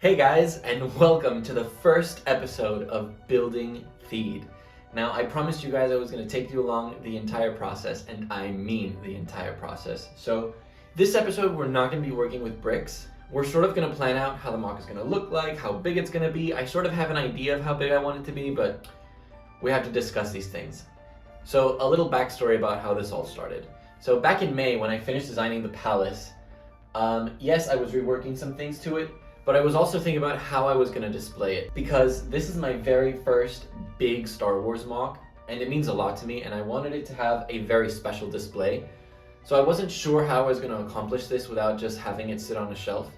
Hey guys, and welcome to the first episode of Building Feed. Now, I promised you guys I was going to take you along the entire process, and I mean the entire process. So, this episode, we're not going to be working with bricks. We're sort of going to plan out how the MOC is going to look like, how big it's going to be. I sort of have an idea of how big I want it to be, but we have to discuss these things. So, a little backstory about how this all started. So, back in May, when I finished designing the palace, yes, I was reworking some things to it, but I was also thinking about how I was going to display it, because this is my very first big Star Wars MOC, and it means a lot to me, and I wanted it to have a very special display. So I wasn't sure how I was going to accomplish this without just having it sit on a shelf.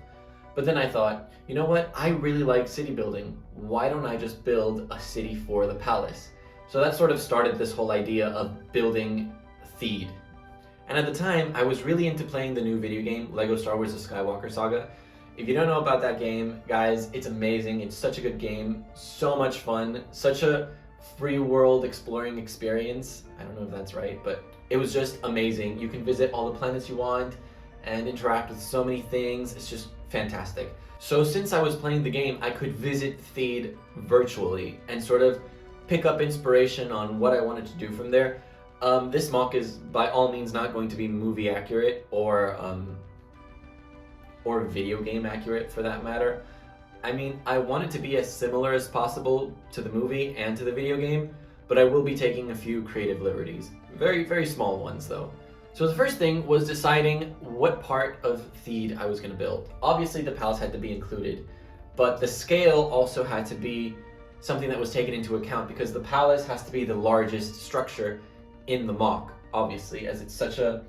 But then I thought, you know what, I really like city building. Why don't I just build a city for the palace? So that sort of started this whole idea of building Theed. And at the time, I was really into playing the new video game, LEGO Star Wars The Skywalker Saga. If you don't know about that game, guys, it's amazing. It's such a good game, so much fun, such a free world exploring experience. I don't know if that's right, but it was just amazing. You can visit all the planets you want and interact with so many things. It's just fantastic. So since I was playing the game, I could visit Theed virtually and sort of pick up inspiration on what I wanted to do from there. This MOC is by all means not going to be movie accurate or video game accurate for that matter. I mean, I want it to be as similar as possible to the movie and to the video game, but I will be taking a few creative liberties. Very, very small ones though. So the first thing was deciding what part of Theed I was going to build. Obviously the palace had to be included, but the scale also had to be something that was taken into account, because the palace has to be the largest structure in the MOC, obviously, as it's such a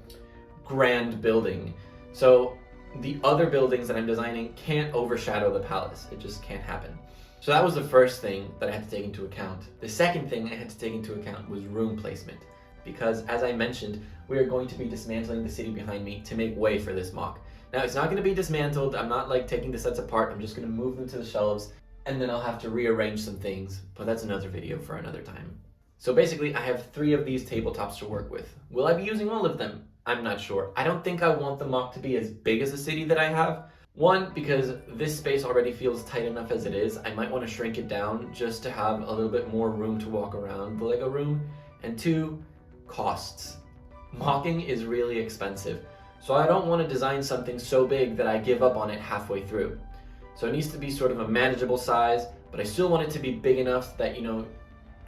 grand building. So the other buildings that I'm designing can't overshadow the palace. It just can't happen. So that was the first thing that I had to take into account. The second thing I had to take into account was room placement, because as I mentioned, we are going to be dismantling the city behind me to make way for this MOC. Now, it's not going to be dismantled. I'm not like taking the sets apart. I'm just going to move them to the shelves, and then I'll have to rearrange some things, but that's another video for another time. So basically, I have 3 of these tabletops to work with. Will I be using all of them? I'm not sure. I don't think I want the MOC to be as big as the city that I have. One, because this space already feels tight enough as it is. I might want to shrink it down just to have a little bit more room to walk around the Lego room. And 2, costs. MOCing is really expensive. So I don't want to design something so big that I give up on it halfway through. So it needs to be sort of a manageable size, but I still want it to be big enough that,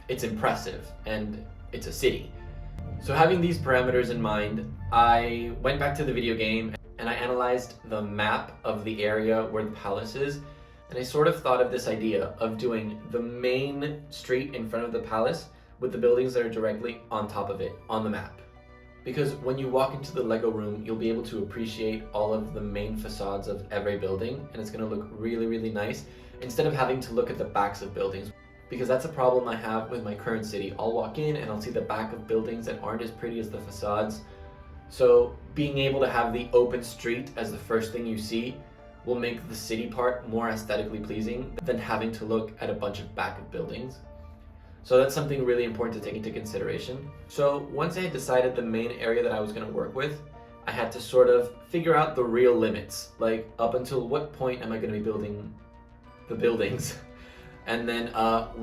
it's impressive and it's a city. So having these parameters in mind, I went back to the video game and I analyzed the map of the area where the palace is, and I sort of thought of this idea of doing the main street in front of the palace with the buildings that are directly on top of it on the map. Because when you walk into the Lego room, you'll be able to appreciate all of the main facades of every building, and it's going to look really, really nice instead of having to look at the backs of buildings. Because that's a problem I have with my current city. I'll walk in and I'll see the back of buildings that aren't as pretty as the facades. So being able to have the open street as the first thing you see will make the city part more aesthetically pleasing than having to look at a bunch of back of buildings. So that's something really important to take into consideration. So once I had decided the main area that I was going to work with, I had to sort of figure out the real limits. Like, up until what point am I going to be building the buildings? And then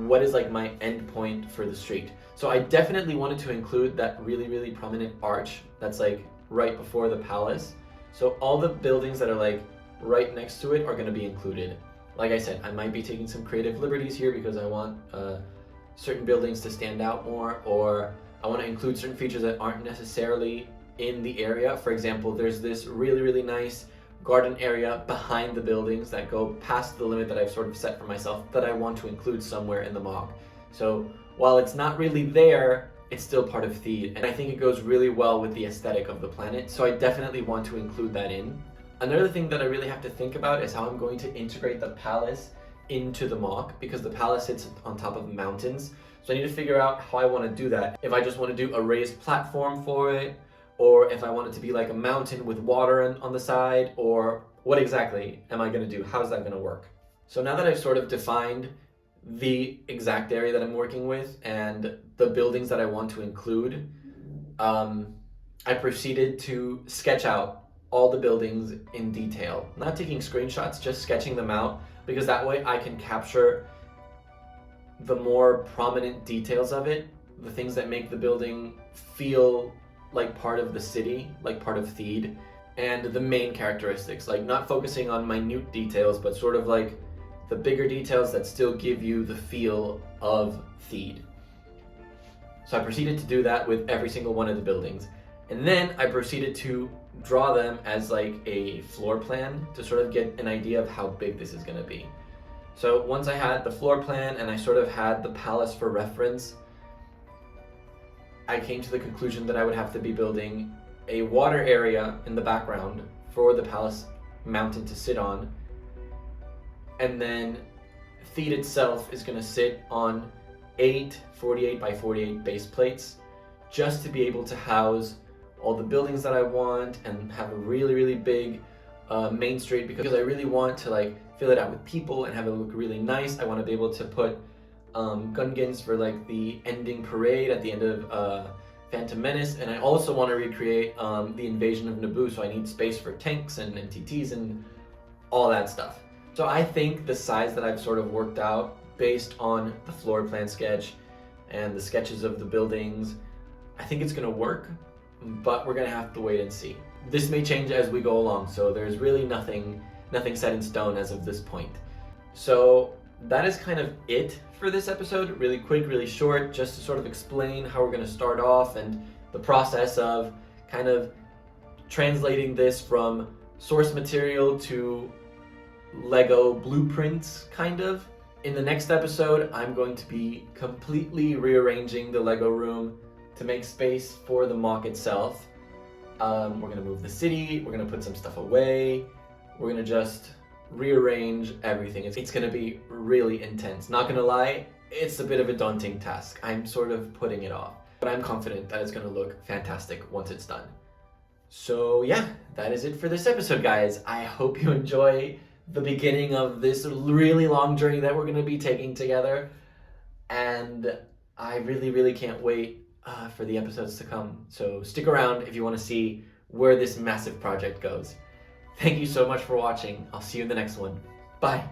what is like my end point for the street. So I definitely wanted to include that really, really prominent arch that's like right before the palace. So all the buildings that are like right next to it are going to be included. Like I said, I might be taking some creative liberties here because I want certain buildings to stand out more, or I want to include certain features that aren't necessarily in the area. For example, there's this really, really nice garden area behind the buildings that go past the limit that I've sort of set for myself that I want to include somewhere in the MOC. So while it's not really there, it's still part of Theed, and I think it goes really well with the aesthetic of the planet, so I definitely want to include that in. Another thing that I really have to think about is how I'm going to integrate the palace into the MOC, because the palace sits on top of mountains. So I need to figure out how I want to do that. If I just want to do a raised platform for it, or if I want it to be like a mountain with water on the side, or what exactly am I going to do? How's that going to work? So now that I've sort of defined the exact area that I'm working with and the buildings that I want to include, I proceeded to sketch out all the buildings in detail. Not taking screenshots, just sketching them out because that way I can capture the more prominent details of it, the things that make the building feel like part of the city, like part of Theed, and the main characteristics, like not focusing on minute details, but sort of like the bigger details that still give you the feel of Theed. So I proceeded to do that with every single one of the buildings. And then I proceeded to draw them as like a floor plan to sort of get an idea of how big this is going to be. So once I had the floor plan and I sort of had the palace for reference, I came to the conclusion that I would have to be building a water area in the background for the palace mountain to sit on. And then Theed itself is going to sit on 8 48 by 48 base plates, just to be able to house all the buildings that I want and have a really big main street, because I really want to like fill it out with people and have it look really nice. I want to be able to put Gungans for like the ending parade at the end of Phantom Menace, and I also want to recreate the invasion of Naboo, so I need space for tanks and MTTs and all that stuff. So I think the size that I've sort of worked out based on the floor plan sketch and the sketches of the buildings, I think it's going to work, but we're going to have to wait and see. This may change as we go along, so there's really nothing set in stone as of this point. So that is kind of it for this episode. Really quick, really short, just to sort of explain how we're going to start off and the process of kind of translating this from source material to Lego blueprints, kind of. In the next episode, I'm going to be completely rearranging the Lego room to make space for the MOC itself. We're going to move the city, we're going to put some stuff away, we're going to just rearrange everything. It's going to be really intense. Not going to lie, it's a bit of a daunting task. I'm sort of putting it off, but I'm confident that it's going to look fantastic once it's done. So yeah, that is it for this episode, guys. I hope you enjoy the beginning of this really long journey that we're going to be taking together, and I really can't wait for the episodes to come. So stick around if you want to see where this massive project goes. Thank you so much for watching. I'll see you in the next one. Bye.